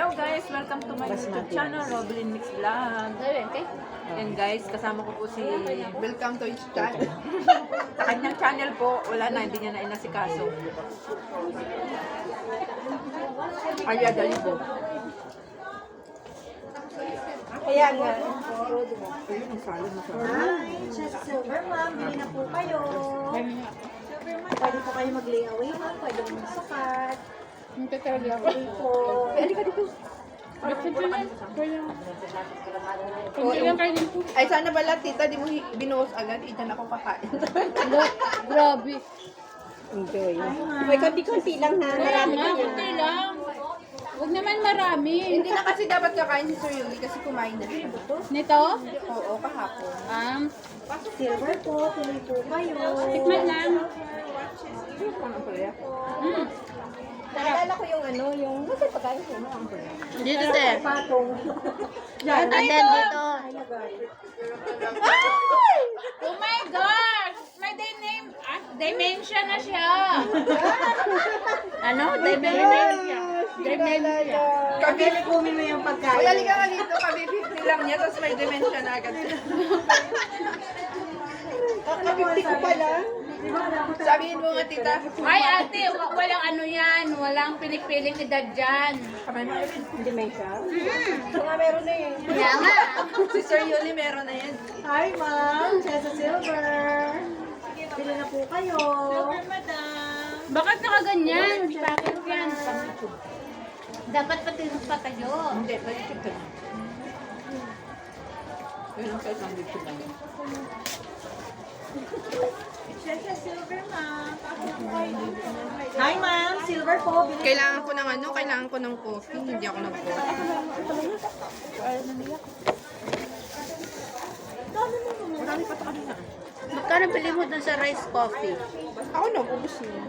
Hello guys, welcome to my YouTube channel, Roblyn Mix Vlog. And guys, kasama ko po si Welcome to his channel. sa kanyang channel po, wala na, hindi niya na inasikaso. Ay, dali po. Kaya nga. Ayun, ang salad na Hi, Chef Silver Ma'am, bili na po kayo. Pwede po kayo mag-layaway ma'am, pwede mo masukat. Hindi talaga ako. Pwede po. Pwede ka dito. Kunti lang kayo din po. Ay, sana pala, tita, di mo binuhos agad. Iyan ako kakain. Grabe. Enjoy. May konti-konti lang ha. Marami Nga, ka kunti lang. Huwag naman marami. Hindi na kasi dapat kakain si Sir Yuli kasi kumain na siya. Nito? Oo, kahapon. Silver po, tuloy po kayo. Tikman lang. Naalala ko yung ano, yung nasa pagkain ko. Dito, sir. Patong. Yan. And then dito. Ay, nagalit. Oh my gosh! May dimension na siya. Ano? Dimension. Kabili po mo yung pagkain. Kaya liga nga dito, kabi-50 lang niya, tapos may dementia na agad. Kabi-50 ko pala. Sabihin mo nga, tita. Ay, ate, walang ano yan. Walang pinipiling edad dyan. Hindi may siya? Mga meron na eh. Kaya nga. Si Sir Yuli meron na yan. Hi ma'am, Chesa Silver. Bili na po kayo. Bakit nakaganyan? Bakit yan? Dapat pati patayo. Hindi, pwede ka na. Yun ang kahit ang dito lang. Chesa Silver ma'am. Hi ma'am, Silver po. Bili Kailangan ko ng ano, kailangan ko ng coffee. Hindi ako nag-coffee. Marami pa ito kanina. Magkano bili mo dun sa rice coffee? Ako na, ubus niyo.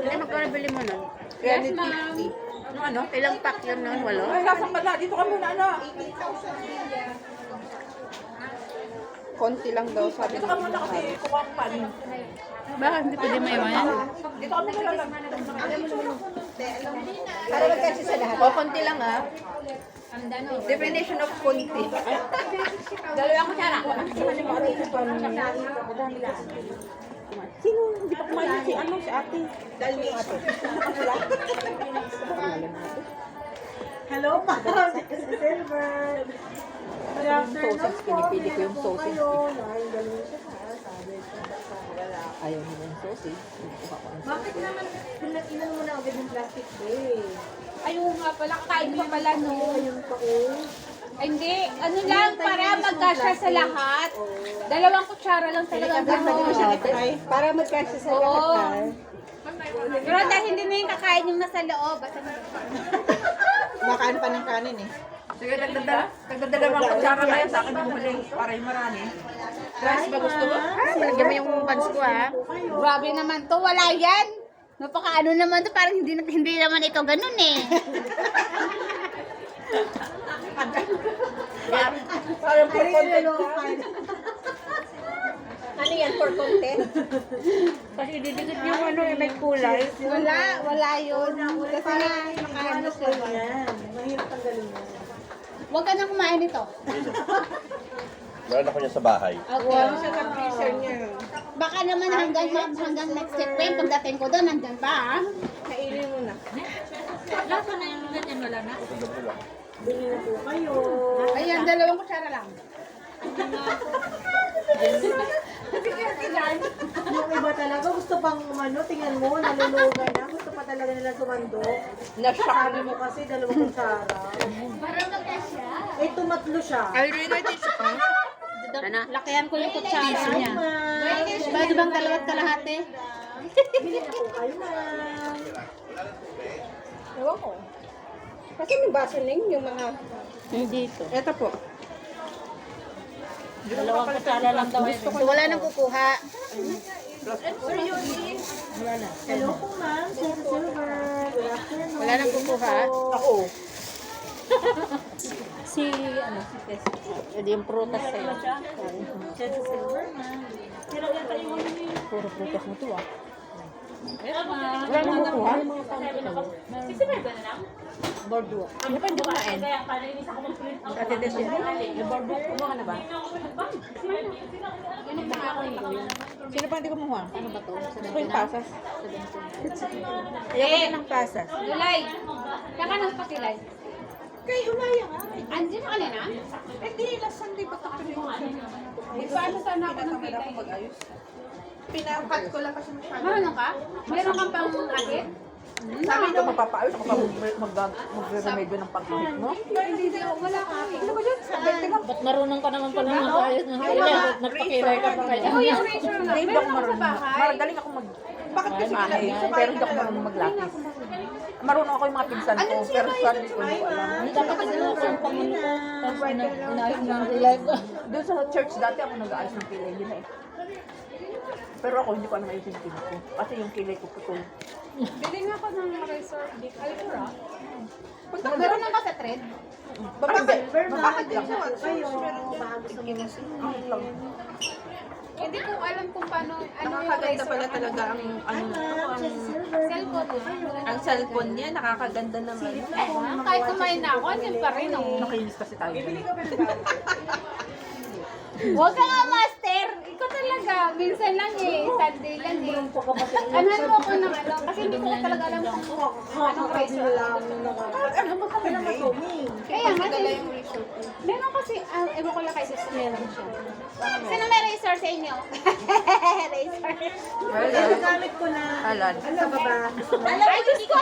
Ay, magkano bili mo nun? Yes, Ano, ano? Ilang pack yun nun? Walo? Ay, lasang pala. Dito ka muna, ano? Konti lang daw, sabi Dito ng ka muna kasi kukuha ang pan. Bakit hindi pwede may iwan? Dito ka muna lang. Para magkasi sa lahat. O, konti lang ah. Definition of konti. Dalawang kutsara. Sino? Hindi pa kumain si ano, si ate. Dahil may ate. Hello ma'am, Chesa Silver. Good afternoon Sausage, po. pinipili ko Bili yung na po sausage. kayo. Nakagaling siya ha. Sabi ko wala. Ayaw mo ng sausage. Kuha ko ng Bakit naman inan mo na agad yung plastic bag? Ayun nga pala, kain pa pala no. Ayun pa oh. Ay, hindi, ano lang, para magkasya sa lahat. Dalawang kutsara lang talaga gano'n. Para magkasya sa Oo. lahat. Pero dahil hindi na yung kakain yung nasa loob. Basta Makaan pa ng kanin eh. Sige, dagdadalawang kutsara kayo sa akin yung huli. Para yung marami. Rice ba gusto mo? Lagyan mo yung pants ko ha. Grabe naman to, wala yan. Napakaano naman to, parang hindi naman ito ganun eh. Parang for content. Ano yan, for content? Kasi didikit yung ano, may kulay. Wala yun. Kasi nakaano ko. Yan. Mahirap tanggalin yan. Huwag ka na kumain nito. Meron ako niya sa bahay. Okay. Sa freezer niya. Baka naman hanggang next checkpoint, pagdating ko doon, nandyan pa ha. Kainin mo na. Lasa na yung ganyan, wala na. Bili na po kayo. Ayan, dalawang kutsara lang. Yung iba talaga, gusto pang ano, tingnan mo, nalulugan na. Gusto pa talaga nila sumandok. Sabi mo kasi, dalawang kutsara. Para magkasya. Eh, tumatlo siya. I'll read it tissue pa. Lakihan ko yung kutsara Hi, niya. ma'am. Pwede bang dalawat kalahati? Bili na po kayo, ma'am. Ewan ko. Kasi may baso na yung mga... Dito. Eto po. Dalawang kutsara lang daw. So, wala nang kukuha. Hello po, ma'am. Chef Silver. Good afternoon. Wala nang kukuha. Ako. Si Tess. Hindi yung prutas sa'yo. Chef Silver, ma'am. Puro prutas mo to ah. Wala nang makuha. Boardwalk. Ano pa yung kumain? Ate Desi, yung boardwalk, kumuha ka na ba? Sino pa hindi kumuha? Ano ba to? Ako yung pasas. Ayoko ng pasas. Gulay. Kaka ng patilay. Kay Umaya nga. Andiyan na kanina? Eh di, last Sunday pa tapos yung Paano sana ako ng Pinakamala ko mag-ayos. Pinakat ko lang kasi masyado. Marunong ka? Meron kang pang agit? Sabi ko mapapaayos ako pa magre-remedyo ng pagkahit mo. Hindi, wala ka. Ano ba dyan? Sabi lang. Ba't marunong ka naman pala mag-ayos ng kilay? Ba't nagpakilay ka pa kaya? Oh, yung razor lang. Hindi Meron ako ka sa marunong. bahay. Magaling ako mag... Bakit kasi kilay? Pero hindi ako marunong maglakis. Marunong ako yung mga pinsan ko. Pero sabi ko, hindi ko alam. Hindi dapat kasi ako yung pangulo ko. Tapos inayos ng kilay ko. Doon sa church dati ako nag-aayos ng kilay nila eh. Pero ako hindi ko alam ayusin yung kilay ko. Kasi yung kilay ko putol. Bili nga ako ng razor. Alipura. Meron ka sa thread? Bakit? Verma, Bakit lang? kayo. Baka gusto mo Hindi ko alam kung paano, ano yung Nakakaganda razor. pala talaga ang ano Cellphone. ang cellphone niya, nakakaganda naman. Kahit kumain na ako, andyan pa rin. Oh. Nakinis kasi tayo. Huwag ka nga, master! Ikaw talaga. Minsan lang eh. Sunday lang eh. Anuhan mo ako ng ano. Kasi hindi ko talaga alam kung anong razor. Ano ba kami na Kaya nga, meron kasi, ewan ko lang kay sis, meron siya. Sino may razor sa inyo? razor. Gamit ko na. Alan. Sa baba. Ay, Diyos ko!